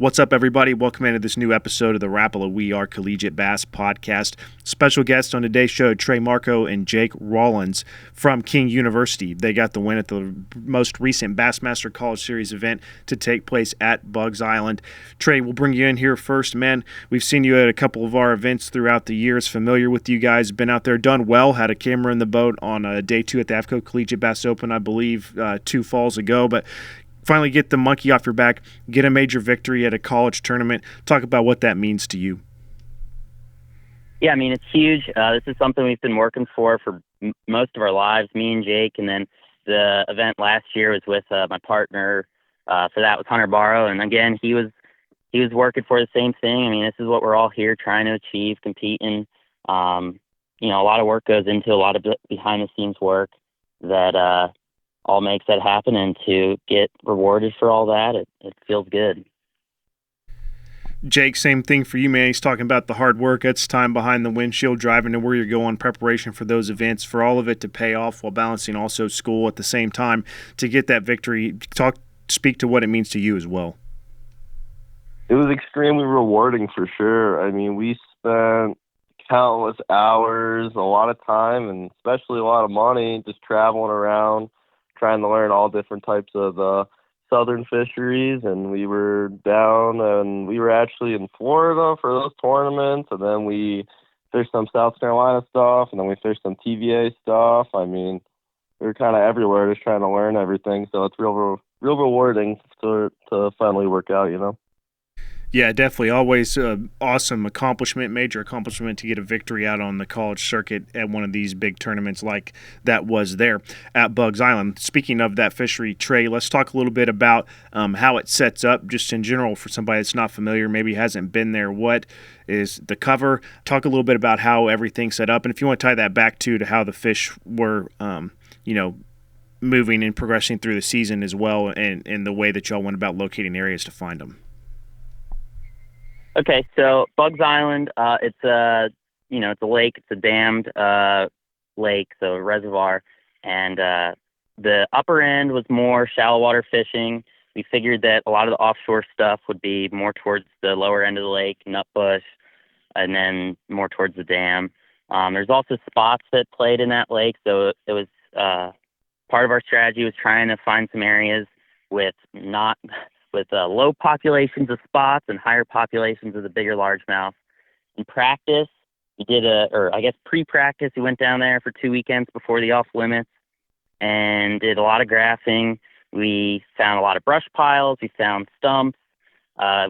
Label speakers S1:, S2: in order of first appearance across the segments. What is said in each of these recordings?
S1: What's up, everybody? Welcome into this new episode of the Rapala We Are Collegiate Bass Podcast. Special guest on today's show, Trey Marco and Jake Rowlands from King University. They got the win at the most recent Bassmaster College Series event to take place at Bugs Island. Trey, we'll bring you in here first, man. We've seen you at a couple of our events throughout the years, familiar with you guys, been out there, done well, had a camera in the boat on day 2 at the AFCO Collegiate Bass Open, I believe, 2 falls ago, but finally get the monkey off your back, get a major victory at a college tournament. Talk about what that means to you.
S2: Yeah, I mean, it's huge. This is something we've been working for most of our lives, me and Jake. And then the event last year was with my partner. For that was Hunter Barrow. And again, he was working for the same thing. I mean, this is what we're all here trying to achieve, competing. A lot of work goes into a lot of behind the scenes work that all makes that happen, and to get rewarded for all that, it feels good.
S1: Jake, same thing for you, man. He's talking about the hard work. It's time behind the windshield, driving to where you're going, preparation for those events, for all of it to pay off while balancing also school at the same time to get that victory. Speak to what it means to you as well.
S3: It was extremely rewarding for sure. I mean, we spent countless hours, a lot of time, and especially a lot of money just traveling around, trying to learn all different types of southern fisheries. And we were down, and we were actually in Florida for those tournaments, and then we fished some South Carolina stuff, and then we fished some TVA stuff. I mean, we were kind of everywhere just trying to learn everything, so it's real rewarding to finally work out, you know.
S1: Yeah, definitely. Always awesome accomplishment, major accomplishment to get a victory out on the college circuit at one of these big tournaments like that was there at Bugs Island. Speaking of that fishery, Trey, let's talk a little bit about how it sets up just in general for somebody that's not familiar, maybe hasn't been there. What is the cover? Talk a little bit about how everything's set up, and if you want to tie that back to how the fish were, moving and progressing through the season as well, and the way that y'all went about locating areas to find them.
S2: Okay, so Bugs Island, it's a lake. It's a dammed lake, so a reservoir, and the upper end was more shallow water fishing. We figured that a lot of the offshore stuff would be more towards the lower end of the lake, Nutbush, and then more towards the dam. There's also spots that played in that lake, so it was part of our strategy was trying to find some areas with low populations of spots and higher populations of the bigger largemouth. In practice, we did pre-practice, we went down there for 2 weekends before the off limits and did a lot of graphing. We found a lot of brush piles. We found stumps.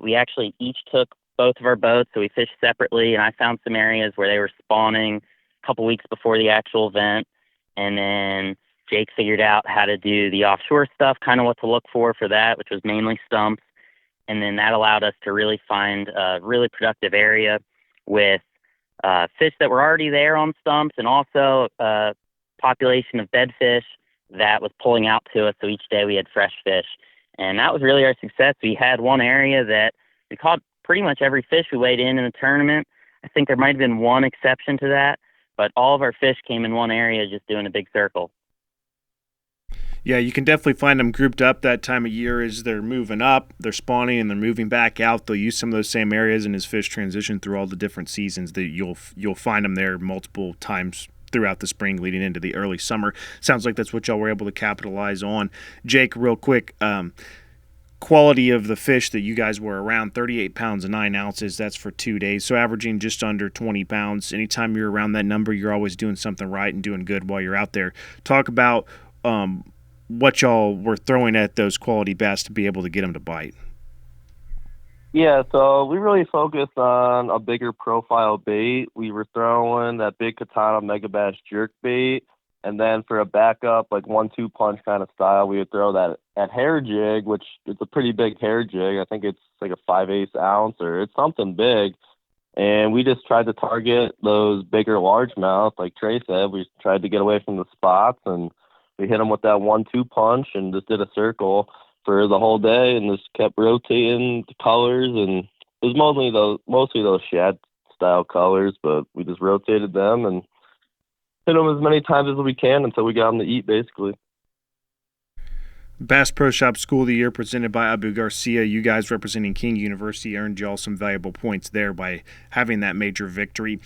S2: We actually each took both of our boats, so we fished separately, and I found some areas where they were spawning a couple weeks before the actual event. And then Jake figured out how to do the offshore stuff, kind of what to look for that, which was mainly stumps. And then that allowed us to really find a really productive area with fish that were already there on stumps, and also a population of bedfish that was pulling out to us. So each day we had fresh fish. And that was really our success. We had one area that we caught pretty much every fish we weighed in the tournament. I think there might have been one exception to that, but all of our fish came in one area just doing a big circle.
S1: Yeah, you can definitely find them grouped up that time of year as they're moving up, they're spawning, and they're moving back out. They'll use some of those same areas, and as fish transition through all the different seasons, that you'll find them there multiple times throughout the spring leading into the early summer. Sounds like that's what y'all were able to capitalize on. Jake, real quick, quality of the fish that you guys were around, 38 pounds and 9 ounces, that's for 2 days, so averaging just under 20 pounds. Anytime you're around that number, you're always doing something right and doing good while you're out there. Talk about what y'all were throwing at those quality bass to be able to get them to bite.
S3: Yeah, so we really focused on a bigger profile bait. We were throwing that big Katana Mega Bass jerk bait, and then for a backup, like 1-2 punch kind of style, we would throw that at hair jig, which is a pretty big hair jig. I think it's like a 5/8 ounce, or it's something big. And we just tried to target those bigger largemouth, like Trey said. We tried to get away from the spots, and we hit them with that 1-2 punch and just did a circle for the whole day and just kept rotating the colors. And it was mostly those shad style colors, but we just rotated them and hit them as many times as we can until we got them to eat, basically.
S1: Bass Pro Shop School of the Year presented by Abu Garcia. You guys representing King University earned y'all some valuable points there by having that major victory.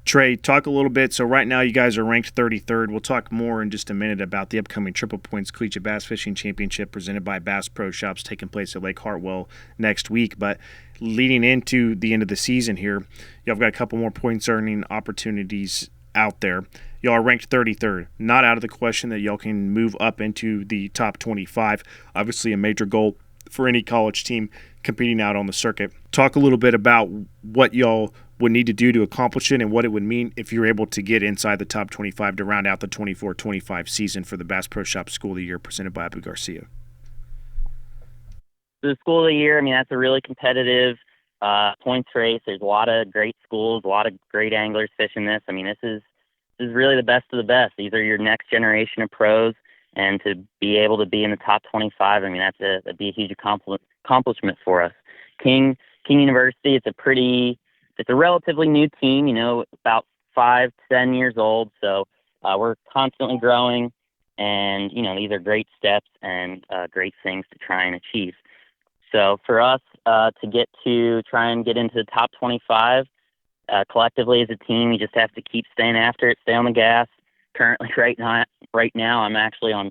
S1: Trey, talk a little bit. So right now you guys are ranked 33rd. We'll talk more in just a minute about the upcoming Triple Points Collegiate Bass Fishing Championship presented by Bass Pro Shops taking place at Lake Hartwell next week. But leading into the end of the season here, y'all have got a couple more points earning opportunities out there. Y'all are ranked 33rd. Not out of the question that y'all can move up into the top 25. Obviously a major goal for any college team competing out on the circuit. Talk a little bit about what y'all would need to do to accomplish it and what it would mean if you're able to get inside the top 25 to round out the 24-25 season for the Bass Pro Shop School of the Year presented by Abu Garcia.
S2: The School of the Year, I mean, that's a really competitive points race. There's a lot of great schools, a lot of great anglers fishing this. I mean, this is really the best of the best. These are your next generation of pros, and to be able to be in the top 25, I mean, that'd be a huge accomplishment for us. King University, it's a relatively new team, about 5 to 10 years old. So we're constantly growing, and, these are great steps and great things to try and achieve. So for us to try and get into the top 25, collectively as a team, we just have to keep staying after it, stay on the gas. Currently, right now, I'm actually on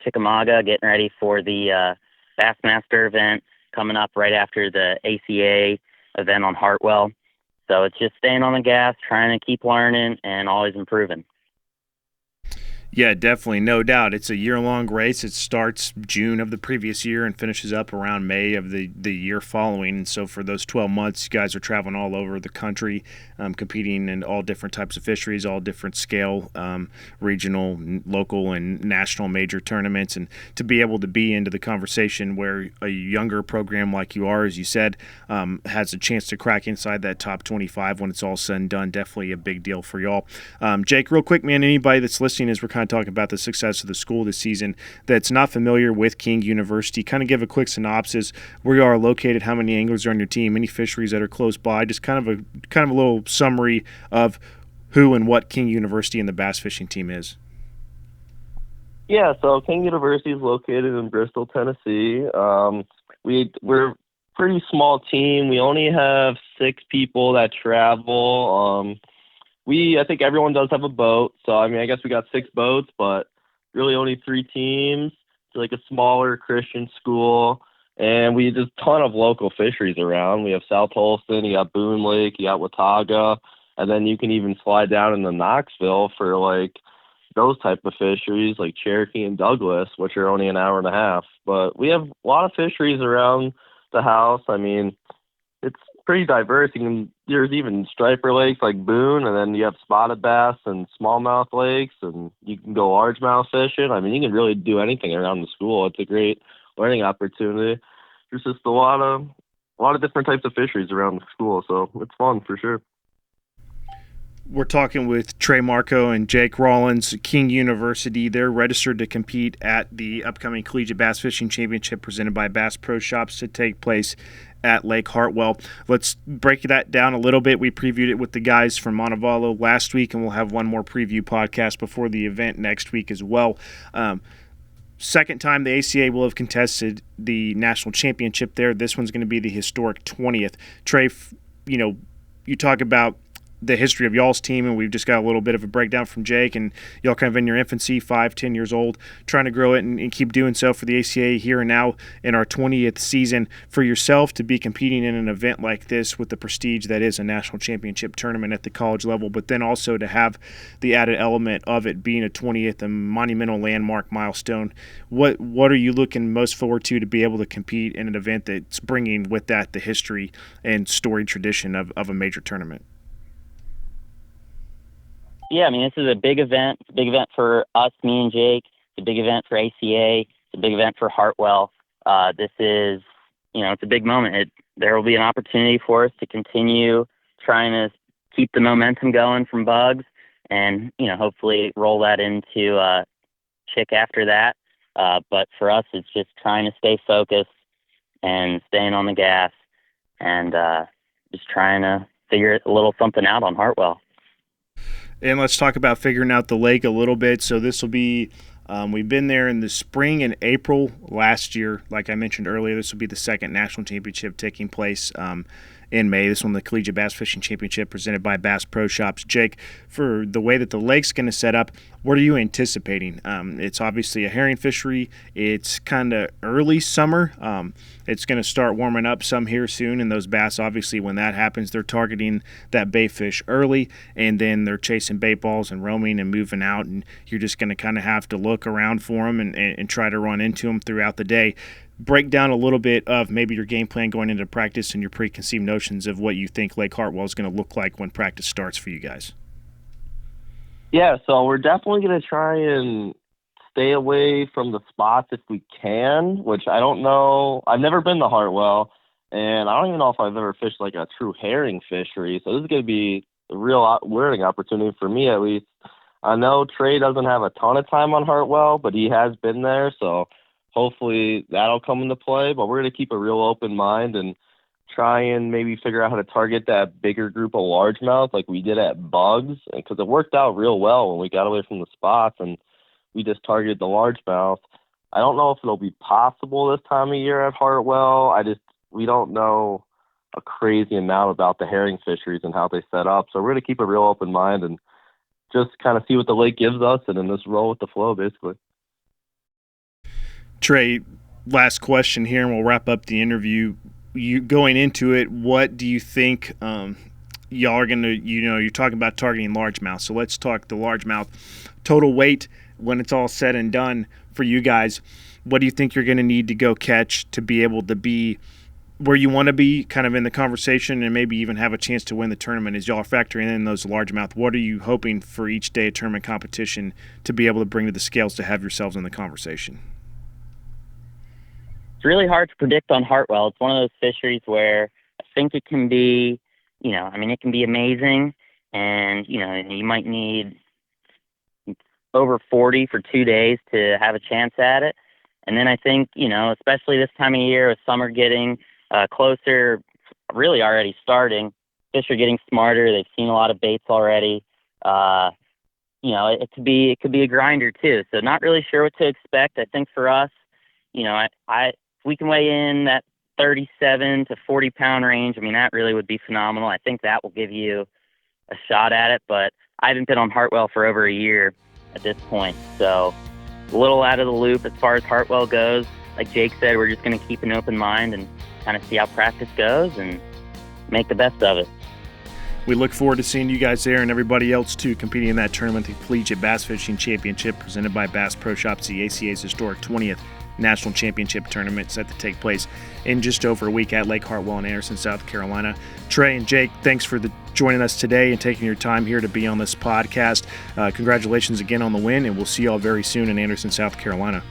S2: Chickamauga, getting ready for the Bassmaster event coming up right after the ACA event on Hartwell. So it's just staying on the gas, trying to keep learning, and always improving.
S1: Yeah, definitely. No doubt. It's a year-long race. It starts June of the previous year and finishes up around May of the year following. And so for those 12 months, you guys are traveling all over the country, competing in all different types of fisheries, all different scale, regional, local, and national major tournaments. And to be able to be into the conversation where a younger program like you are, as you said, has a chance to crack inside that top 25 when it's all said and done, definitely a big deal for y'all. Jake, real quick, man, anybody that's listening as we're kind of talking about the success of the school this season that's not familiar with King University, kind of give a quick synopsis where you are located, how many anglers are on your team, any fisheries that are close by, just kind of a little summary of who and what King University and the bass fishing team is.
S3: Yeah, so King University is located in Bristol, Tennessee. We're a pretty small team. We only have 6 people that travel. I think everyone does have a boat. So, I mean, I guess we got 6 boats, but really only 3 teams. It's like a smaller Christian school. And we just a ton of local fisheries around. We have South Holston, you got Boone Lake, you got Watauga, and then you can even slide down into Knoxville for like those type of fisheries like Cherokee and Douglas, which are only an hour and a half. But we have a lot of fisheries around the house. I mean, it's pretty diverse. There's even striper lakes like Boone, and then you have spotted bass and smallmouth lakes, and you can go largemouth fishing. I mean, you can really do anything around the school. It's a great learning opportunity. There's just a lot of different types of fisheries around the school, so it's fun for sure.
S1: We're talking with Trey Marco and Jake Rowlands, King University. They're registered to compete at the upcoming Collegiate Bass Fishing Championship presented by Bass Pro Shops to take place at Lake Hartwell. Let's break that down a little bit. We previewed it with the guys from Montevallo last week, and we'll have one more preview podcast before the event next week as well. Second time the ACA will have contested the national championship there. This one's going to be the historic 20th. Trey, you talk about the history of y'all's team, and we've just got a little bit of a breakdown from Jake, and y'all kind of in your infancy, 5-10 years old, trying to grow it and keep doing so for the ACA here and now in our 20th season. For yourself to be competing in an event like this with the prestige that is a national championship tournament at the college level, but then also to have the added element of it being a 20th and monumental landmark milestone, what are you looking most forward to be able to compete in an event that's bringing with that the history and storied tradition of a major tournament?
S2: Yeah, I mean, this is a big event. It's a big event for us, me and Jake. It's a big event for ACA. It's a big event for Hartwell. This is, it's a big moment. There will be an opportunity for us to continue trying to keep the momentum going from Bugs and, hopefully roll that into Chick after that. But for us, it's just trying to stay focused and staying on the gas and just trying to figure a little something out on Hartwell.
S1: And let's talk about figuring out the lake a little bit. So this will be We've been there in the spring and April last year. Like I mentioned earlier, this will be the second national championship taking place in May. This one, the Collegiate Bass Fishing Championship, presented by Bass Pro Shops. Jake, for the way that the lake's going to set up, what are you anticipating? It's obviously a herring fishery. It's kind of early summer. It's going to start warming up some here soon, and those bass, obviously, when that happens, they're targeting that bait fish early, and then they're chasing bait balls and roaming and moving out, and you're just going to kind of have to look around for them and try to run into them throughout the day. Break down a little bit of maybe your game plan going into practice and your preconceived notions of what you think Lake Hartwell is going to look like when practice starts for you guys.
S3: Yeah, so we're definitely going to try and stay away from the spots if we can, which I don't know. I've never been to Hartwell, and I don't even know if I've ever fished like a true herring fishery. So this is going to be a real learning opportunity for me, at least. I know Trey doesn't have a ton of time on Hartwell, but he has been there, so hopefully that'll come into play. But we're going to keep a real open mind and try and maybe figure out how to target that bigger group of largemouth like we did at Bugs, because it worked out real well when we got away from the spots and we just targeted the largemouth. I don't know if it'll be possible this time of year at Hartwell. We don't know a crazy amount about the herring fisheries and how they set up. So we're going to keep a real open mind and just kind of see what the lake gives us and then just roll with the flow, basically.
S1: Trey, last question here, and we'll wrap up the interview. You going into it, what do you think y'all are going to, you're talking about targeting largemouth. So let's talk the largemouth. Total weight when it's all said and done for you guys, what do you think you're going to need to go catch to be able to be where you want to be kind of in the conversation and maybe even have a chance to win the tournament? As y'all are factoring in those largemouth, what are you hoping for each day of tournament competition to be able to bring to the scales to have yourselves in the conversation?
S2: It's really hard to predict on Hartwell. It's one of those fisheries where I think it can be, it can be amazing, and, you might need over 40 for 2 days to have a chance at it. And then I think, especially this time of year with summer getting closer, really already starting, fish are getting smarter. They've seen a lot of baits already. It could be a grinder too. So not really sure what to expect. I think for us, if we can weigh in that 37 to 40 pound range, that really would be phenomenal. I think that will give you a shot at it, but I haven't been on Hartwell for over a year at this point. So a little out of the loop as far as Hartwell goes. Like Jake said, we're just going to keep an open mind and kind of see how practice goes and make the best of it.
S1: We look forward to seeing you guys there and everybody else too competing in that tournament, the Collegiate Bass Fishing Championship presented by Bass Pro Shops, the ACA's historic 20th National Championship Tournament set to take place in just over a week at Lake Hartwell in Anderson, South Carolina. Trey and Jake, thanks for joining us today and taking your time here to be on this podcast. Congratulations again on the win, and we'll see you all very soon in Anderson, South Carolina.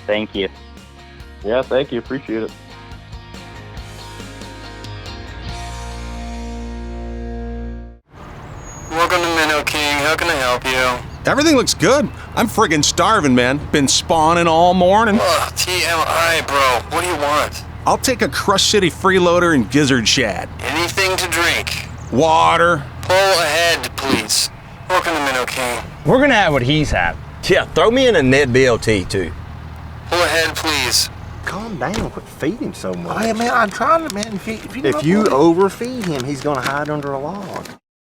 S2: Thank you.
S3: Yeah, thank you. Appreciate it.
S4: Welcome to Minnow King. How can I help you?
S5: Everything looks good. I'm friggin' starving, man. Been spawning all morning.
S4: Ugh, TMI, bro. What do you want?
S5: I'll take a Crush City freeloader and gizzard shad.
S4: Anything to drink.
S5: Water.
S4: Pull ahead, please. Welcome to Minnow King.
S6: We're gonna have what he's had.
S7: Yeah, throw me in a Ned BLT, too.
S4: Pull ahead, please.
S8: Calm down. Quit feeding him so much.
S9: Hey, man, I'm trying to, man. If you
S8: overfeed him, he's going to hide under a log.